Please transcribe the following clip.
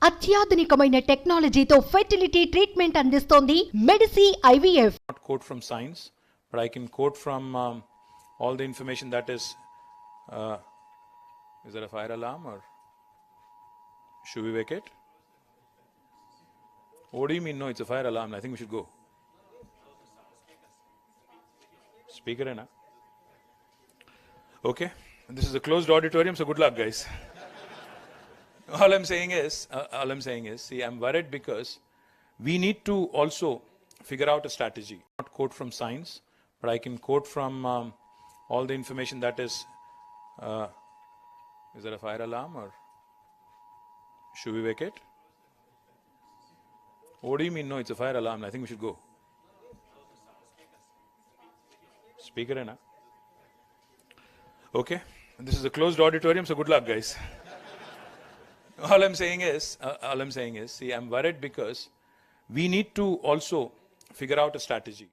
అత్యాధునికమైన టెక్నాలజీతో fertility treatment అందిస్తోంది Medici IVF. Not quote from science, but I can quote from all the information that is there a fire alarm or should we wake it? What do you mean? No, it's a fire alarm. I think we should go. Speaker, na? Okay. This is a closed auditorium, so good luck, guys. All I'm saying is, see, I'm worried because we need to also figure out a strategy. Not quote from science, but I can quote from all the information that is there a fire alarm or should we wake it? What do you mean? No, it's a fire alarm. I think we should go. Speaker, na? Okay. This is a closed auditorium, so good luck, guys. All I'm saying is, see, I'm worried because we need to also figure out a strategy.